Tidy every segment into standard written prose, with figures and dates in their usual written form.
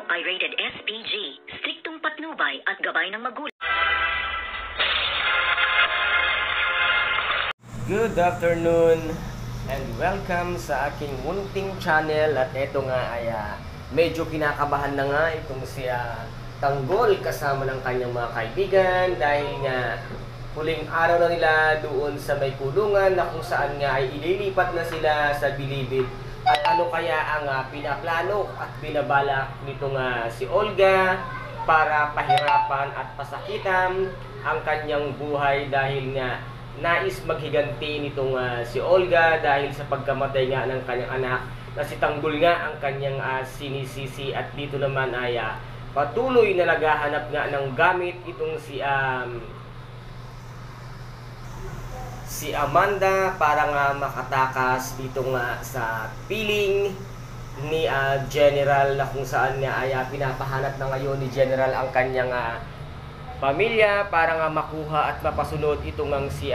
ay rated SPG, striktong patnubay at gabay ng magulang. Good afternoon and welcome sa aking munting channel. At eto nga ay medyo kinakabahan na nga itong si Tanggol kasama ng kanyang mga kaibigan dahil nga huling araw na nila doon sa may kulungan na kung saan nga ay ililipat na sila sa Bilibid. At ano kaya ang pinaplano at binabalak nito nga si Olga para pahirapan at pasakitan ang kanyang buhay dahil nga nais maghiganti nitong si Olga dahil sa pagkamatay nga ng kanyang anak na si Tanggol nga ang kanyang sinisisi. At dito naman ay patuloy na naghahanap nga ng gamit itong si Amanda para nga makatakas dito nga sa piling ni General na kung saan nga ay pinapahanap na ngayon ni General ang kanyang pamilya para nga makuha at mapasunod itong si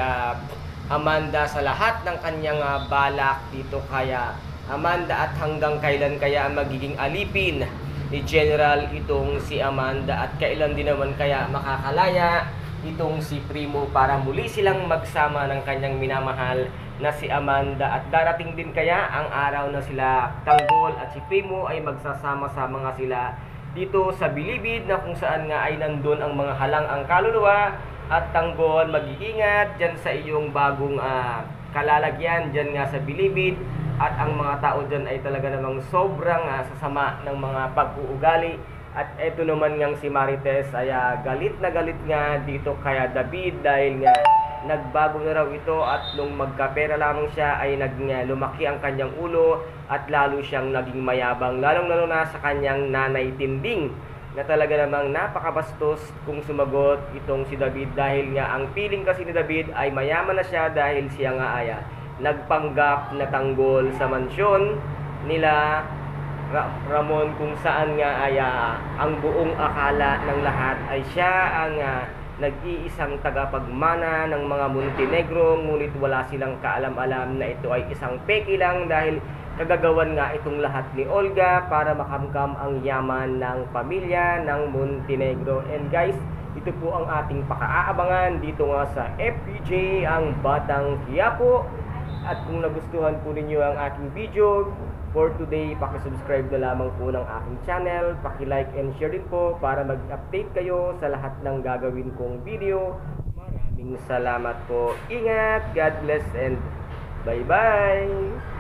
Amanda sa lahat ng kanyang balak dito. Kaya Amanda, at hanggang kailan kaya magiging alipin ni General itong si Amanda at kailan din naman kaya makakalaya itong si Primo para muli silang magsama ng kanyang minamahal na si Amanda. At darating din kaya ang araw na sila Tanggol at si Primo ay magsasama-sama nga sila dito sa Bilibid na kung saan nga ay nandun ang mga halang ang kaluluwa. At Tanggol, mag-iingat dyan sa iyong bagong kalalagyan dyan nga sa Bilibid. At ang mga tao dyan ay talaga namang sobrang sasama ng mga pag-uugali. At eto naman ngang si Marites ay galit na galit nga dito kaya David dahil nga nagbago na raw ito at nung magkapera lamang siya ay lumaki ang kanyang ulo at lalo siyang naging mayabang, lalong-lalo na sa kanyang nanay Tinding na talaga namang napakabastos kung sumagot itong si David dahil nga ang feeling kasi ni David ay mayaman na siya dahil siya nga ay nagpanggap na tanggol sa mansyon nila Ramon kung saan nga ay ang buong akala ng lahat ay siya ang nag-iisang tagapagmana ng mga Montenegro, ngunit wala silang kaalam-alam na ito ay isang peki lang dahil kagagawan nga itong lahat ni Olga para makamkam ang yaman ng pamilya ng Montenegro. And guys, ito po ang ating pakaaabangan dito nga sa FPJ ang Batang Quiapo. At kung nagustuhan po ninyo ang aking video for today, paki-subscribe na lamang po ng aking channel, paki-like and share din po para mag-update kayo sa lahat ng gagawin kong video. Maraming salamat po. Ingat, God bless and bye-bye!